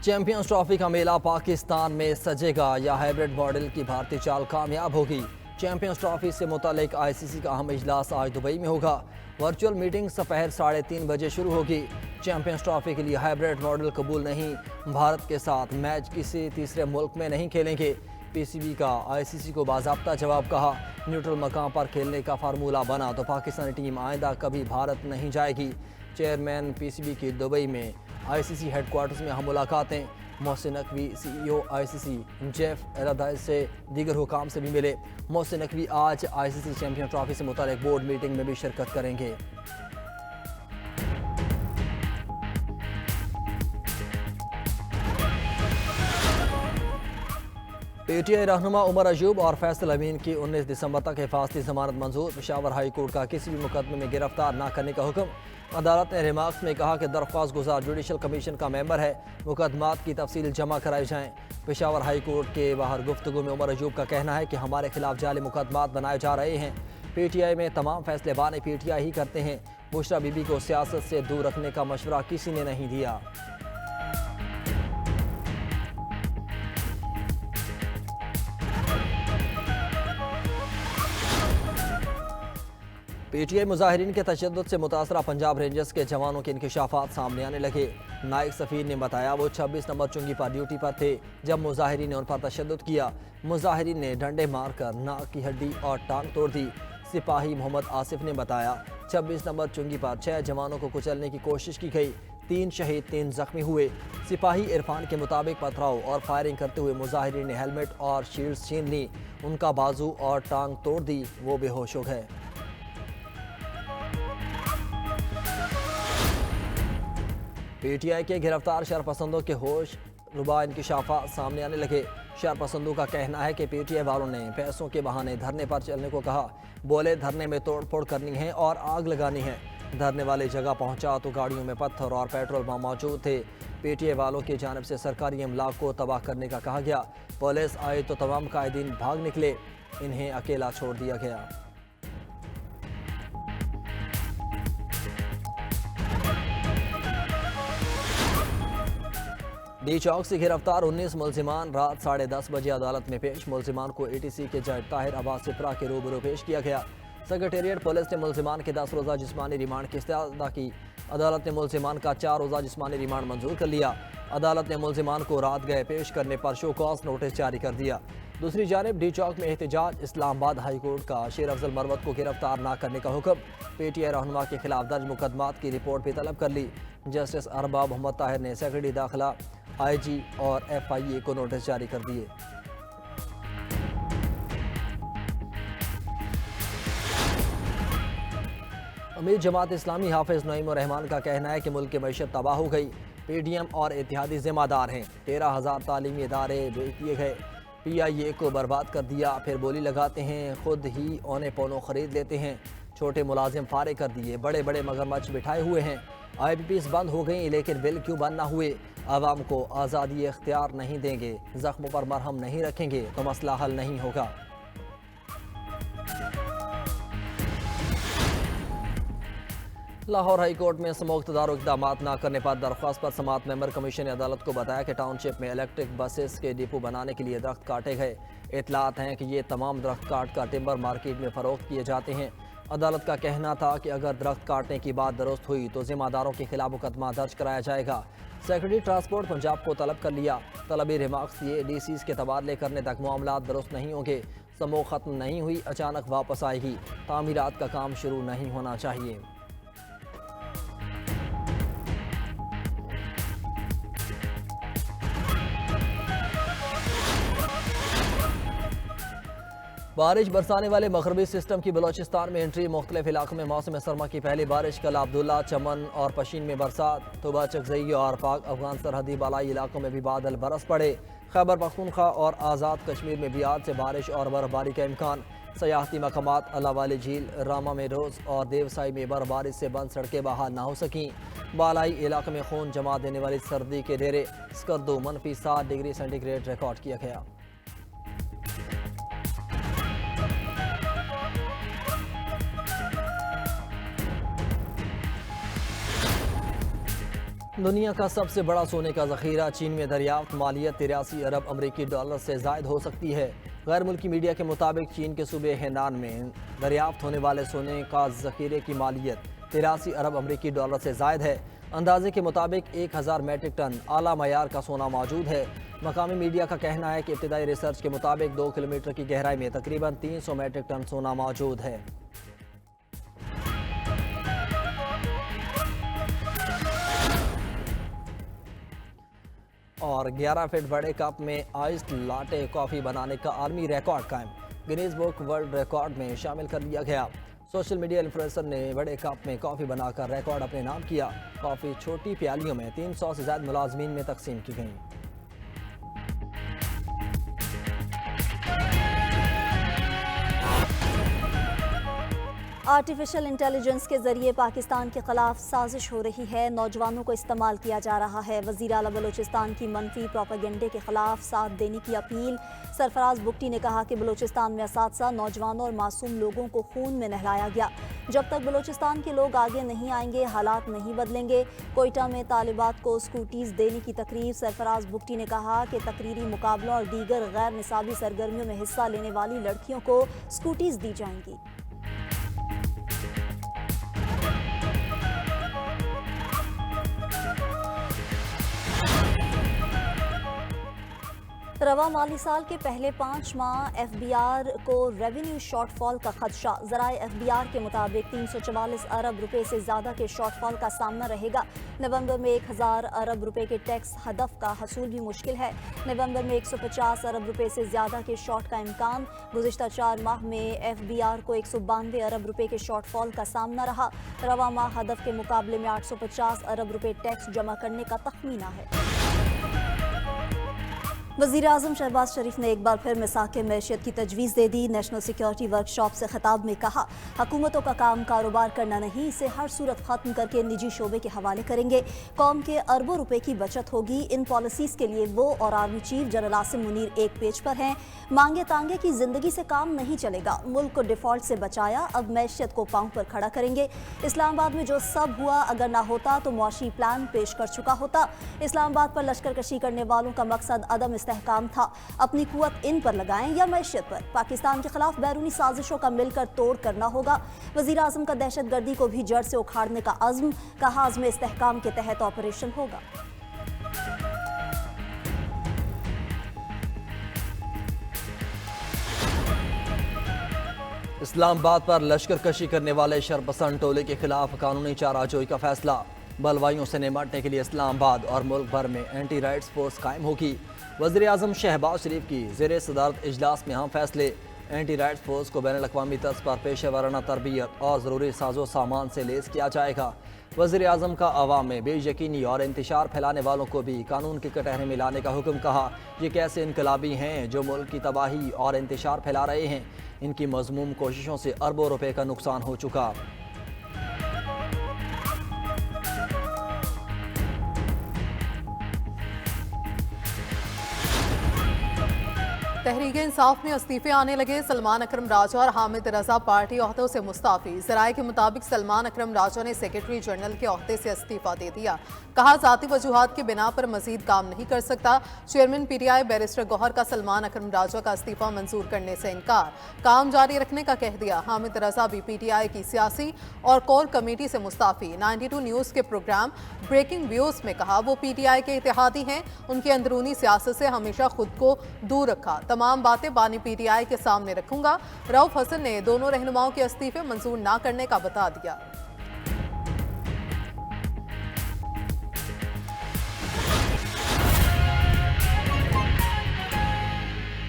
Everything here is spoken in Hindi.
चैंपियंस ट्रॉफी का मेला पाकिस्तान में सजेगा या हाइब्रिड मॉडल की भारतीय चाल कामयाब होगी। चैंपियंस ट्रॉफी से मुतालिक आईसीसी का अहम इजलास आज दुबई में होगा। वर्चुअल मीटिंग दोपहर 3:30 बजे शुरू होगी। चैंपियंस ट्रॉफी के लिए हाइब्रिड मॉडल कबूल नहीं, भारत के साथ मैच किसी तीसरे मुल्क में नहीं खेलेंगे। पीसीबी का आईसीसी को बाज़ाब्ता जवाब। कहा, न्यूट्रल मकाम पर खेलने का फार्मूला बना तो पाकिस्तानी टीम आइंदा कभी भारत नहीं जाएगी। चेयरमैन पीसीबी की दुबई में आईसीसी हेडक्वार्टर्स में अहम मुलाकातें। Mohsin Naqvi CEO ICC Geoff Allardice से दीगर हुकाम से भी मिले। मोहसिन नकवी आज आईसीसी चैंपियन ट्रॉफी से मुतालिक बोर्ड मीटिंग में भी शिरकत करेंगे। पीटीआई रहनुमा उमर अयूब और फैसल अमीन की 19 दिसंबर तक हिफाजती जमानत मंजूर। पेशावर हाई कोर्ट का किसी भी मुकदमे में गिरफ्तार न करने का हुक्म। अदालत ने रिमार्क्स में कहा कि दरख्वास्त गुजार जुडिशल कमीशन का मेंबर है, मुकदमात की तफसील जमा कराई जाएं। पेशावर हाई कोर्ट के बाहर गुफ्तगू में उमर अयूब का कहना है कि हमारे खिलाफ जाली मुकदमात बनाए जा रहे हैं। पीटीआई में तमाम फैसले बाने पीटीआई ही करते हैं। बुशरा बीबी को सियासत से दूर रखने का मशवरा किसी ने नहीं दिया। पीटीआई मुजाहिरीन के तशद्दुद से मुतासरा पंजाब रेंजर्स के जवानों के इंकशाफात सामने आने लगे। नायक सफ़ीर ने बताया वो 26 नंबर चुंगी पर ड्यूटी पर थे जब मुजाहिरीन ने उन पर तशद्दुद किया। मुजाहिरीन ने डंडे मारकर नाक की हड्डी और टांग तोड़ दी। सिपाही मोहम्मद आसिफ ने बताया 26 नंबर चुंगी पर 6 जवानों को कुचलने की कोशिश की गई। 3 शहीद 3 जख्मी हुए। सिपाही इरफान के मुताबिक पथराव और फायरिंग करते हुए मुजाहिरीन ने हेलमेट और शील्ड छीन ली, उनका बाजू और टांग तोड़ दी, वो बेहोश हो गए। पीटीआई के गिरफ्तार शरपसंदों के होश रुबा इंकशाफात सामने आने लगे। शरपसंदों का कहना है कि पीटीआई वालों ने पैसों के बहाने धरने पर चलने को कहा। बोले धरने में तोड़ फोड़ करनी है और आग लगानी है। धरने वाली जगह पहुंचा तो गाड़ियों में पत्थर और पेट्रोल बम मौजूद थे। पीटीआई वालों की जानिब से सरकारी अमलाक को तबाह करने का कहा गया। पुलिस आई तो तमाम कायदीन भाग निकले, इन्हें अकेला छोड़ दिया गया। डी चौक से गिरफ्तार 19 मुलजिमान रात 10:30 बजे अदालत में पेश। मुलजिमान को एटीसी के जज ताहिर अब्बास सिपरा के रूबरू पेश किया गया। सेक्रेटेरिएट पुलिस ने मुलजिमान के 10 रोज़ा जिस्मानी रिमांड की इस्तदा की। अदालत ने मुलजिमान का 4 रोज़ा जिस्मानी रिमांड मंजूर कर लिया। अदालत ने मुलजिमान को रात गए पेश करने पर शो कॉज नोटिस जारी कर दिया। दूसरी जानिब डी चौक में एहतजाज। इस्लामाबाद हाई कोर्ट का शेर अफजल मरवत को गिरफ्तार न करने का हुक्म। पीटीआई रहनुमा के खिलाफ दर्ज मुकदमात की रिपोर्ट भी तलब कर ली। जस्टिस अरबाब मोहम्मद ताहिर ने सेक्रेटरी दाखिला, आईजी और एफआईए को नोटिस जारी कर दिए। अमीर जमात इस्लामी हाफिज नईम उर रहमान का कहना है कि मुल्क की मईशत तबाह हो गई। पीडीएम और इत्तेहादी जिम्मेदार हैं। 13,000 तालीमी इदारे बेच दिए गए। पीआईए को बर्बाद कर दिया। फिर बोली लगाते हैं, खुद ही औने पौनों खरीद लेते हैं। छोटे मुलाजिम फारे कर दिए, बड़े बड़े मगरमच्छ बिठाए हुए हैं। IPPs बंद हो गई लेकिन बिल क्यों बंद ना हुए? आवाम को आज़ादी इख्तियार नहीं देंगे, जख्मों पर मरहम नहीं रखेंगे तो मसला हल नहीं होगा। लाहौर हाई कोर्ट में समूह इक़्तिदार इक़दाम न करने पर दरख्वास्त पर समाअत मेंबर कमीशन ने अदालत को बताया कि टाउनशिप में इलेक्ट्रिक बसेस के डिपो बनाने के लिए दरख्त काटे गए। इतलात हैं कि ये तमाम दरख्त काट कर टिम्बर मार्केट में फ़रोख्त किए जाते हैं। अदालत का कहना था कि अगर दरख्त काटने की बात दुरुस्त हुई तो जिम्मेदारों के खिलाफ मुकदमा दर्ज कराया जाएगा। सेक्रेटरी ट्रांसपोर्ट पंजाब को तलब कर लिया। तलबी रिमार्क्स दिए, DCs के तबादले करने तक मामला दुरुस्त नहीं होंगे। समूह ख़त्म नहीं हुई, अचानक वापस आएगी। तामीरात का काम शुरू नहीं होना चाहिए। बारिश बरसाने वाले मगरबी सिस्टम की बलोचिस्तान में एंट्री। मुख्तलिफ इलाकों में मौसम सरमा की पहली बारिश। कल अब्दुल्ला, चमन और पशीन में बरसात। तुबा, चकजई और पाक अफगान सरहदी बालाई इलाकों में भी बादल बरस पड़े। खैबर पख्तूनख्वा और आज़ाद कश्मीर में भी आज से बारिश और बर्फबारी का इम्कान। सयाहती मकामात अल्लाह वाली झील, रामा में रोज़ और देवसाई में बर्फबारी से बंद सड़कें बहाल ना हो सकीं। बालाई इलाके में खून जमा देने वाली सर्दी के डेरे। स्कर्दो -7 डिग्री सेंटीग्रेड रिकॉर्ड किया गया। दुनिया का सबसे बड़ा सोने का जखीरा चीन में दरियाफ्त मालियत 83 अरब अमरीकी डॉलर से जायद हो सकती है। गैर मुल्की मीडिया के मुताबिक चीन के सूबे हेनान में दरियाफ्त होने वाले सोने का जखीरे की मालियत 83 अरब अमरीकी डॉलर से जायद है। अंदाजे के मुताबिक 1000 मैट्रिक टन आला मयार का सोना मौजूद है। मकामी मीडिया का कहना है कि इब्तिदाई रिसर्च के मुताबिक 2 किलोमीटर की गहराई में तकरीबन 300 मैट्रिक टन सोना मौजूद है। और 11 फीट बड़े कप में आइस लाटे कॉफ़ी बनाने का आलमी रिकॉर्ड कायम, गिनीज बुक वर्ल्ड रिकॉर्ड में शामिल कर लिया गया। सोशल मीडिया इन्फ्लुएंसर ने बड़े कप में कॉफ़ी बनाकर रिकॉर्ड अपने नाम किया। कॉफ़ी छोटी प्यालियों में 300 से ज़्यादा मुलाजमीन में तकसीम की गई। आर्टिफिशियल इंटेलिजेंस के जरिए पाकिस्तान के खिलाफ साजिश हो रही है, नौजवानों को इस्तेमाल किया जा रहा है। वज़ीर आला बलूचिस्तान की मनफी प्रोपेगेंडे के खिलाफ साथ देने की अपील। सरफराज बुगटी ने कहा कि बलूचिस्तान में असातिज़ा, नौजवानों और मासूम लोगों को खून में नहलाया गया। जब तक बलूचिस्तान के लोग आगे नहीं आएंगे, हालात नहीं बदलेंगे। कोयटा में तालिबात को स्कूटीज़ देने की तकरीर। सरफराज बुगटी ने कहा कि तकरीरी मुकाबलों और दीगर गैर निसाबी सरगर्मियों में हिस्सा लेने वाली लड़कियों को स्कूटीज़ दी जाएंगी। रवा माली साल के पहले 5 माह FBR को रेवेन्यू शॉर्टफॉल का खदशा। ज़राए FBR के मुताबिक 344 अरब रुपए से ज़्यादा के शॉर्टफॉल का सामना रहेगा। नवंबर में 1000 अरब रुपए के टैक्स हदफ का हसूल भी मुश्किल है। नवंबर में 150 अरब रुपए से ज़्यादा के शॉर्ट का इम्कान। गुज़िश्ता 4 माह में FBR को 192 अरब रुपए के शॉर्टफॉल का सामना रहा। रवा माह हदफ के मुकाबले में 850 अरब रुपए टैक्स जमा करने का तखमीना है। वज़ीर आज़म शहबाज शरीफ ने एक बार फिर मिसाक मैशियत की तजवीज़ दे दी। नेशनल सिक्योरिटी वर्कशॉप से खिताब में कहा, हुकूमतों का काम कारोबार करना नहीं, इसे हर सूरत ख़त्म करके निजी शोबे के हवाले करेंगे। कौम के अरबों रुपए की बचत होगी। इन पॉलिसीज़ के लिए वो और army chief general Asim Munir एक पेज पर हैं। मांगे तांगे की जिंदगी से काम नहीं चलेगा। मुल्क को डिफ़ॉल्ट से बचाया, अब मैशियत को पांव पर खड़ा करेंगे। इस्लामाबाद में जो सब हुआ, अगर ना होता तो मुआशी प्लान पेश कर चुका होता। इस्लामाबाद पर लश्कर कशी करने वालों का मकसद अदम इस्तेहकाम था। अपनी कुव्वत इन पर लगाएं या मैशियत पर। पाकिस्तान के खिलाफ बैरूनी साजिशों का मिलकर तोड़ करना होगा। वज़ीर आज़म का दहशतगर्दी को भी जड़ से उखाड़ने का अज़्म, कहा अज़्म इस्तेहकाम के तहत ऑपरेशन होगा। इस्लामाबाद पर लश्कर कशी करने वाले शरपसंद टोले के खिलाफ कानूनी चाराजोई का फैसला। बलवाइयों से निपटने के लिए इस्लामाबाद और मुल्क भर में एंटी राइट्स फोर्स कायम होगी। वज़ीर आज़म शहबाज शरीफ की ज़ेरे सदारत इजलास में अहम फैसले। एंटी राइट्स फोर्स को बैनुल अक़वामी तर्ज पर पेशेवराना तरबियत और ज़रूरी साजो सामान से लेस किया जाएगा। वज़ीर आज़म का अवाम में बेयकीनी और इंतशार फैलाने वालों को भी कानून के कटहरे में लाने का हुक्म। कहा, ये कैसे इनकलाबी हैं जो मुल्क की तबाही और इंतशार फैला रहे हैं। इनकी मज़मूम कोशिशों से अरबों रुपए का नुकसान हो चुका। तहरीक इंसाफ में इस्तीफे आने लगे। सलमान अकरम राजा और हामिद रजा पार्टी ओहदों से मुस्ताफी। ज़राए के मुताबिक सलमान अकरम राजा ने सेक्रेटरी जनरल के ओहदे से इस्तीफा दे दिया। कहा, ज़ाती वजूहात की बिना पर मजीद काम नहीं कर सकता। चेयरमैन PTI बैरिस्टर गौहर का सलमान अकरम राजा का इस्तीफा मंजूर करने से इनकार, काम जारी रखने का कह दिया। हामिद रजा भी PTI की सियासी और कोर कमेटी से मुस्ताफी। 92 न्यूज़ के प्रोग्राम ब्रेकिंग व्यूज़ में कहा, वो PTI के इत्तेहादी हैं। उनकी अंदरूनी सियासत से हमेशा खुद को दूर रखा। तमाम बातें बानी PTI के सामने रखूंगा। रऊफ हसन ने दोनों रहनुमाओं के इस्तीफे मंजूर न करने का बता दिया।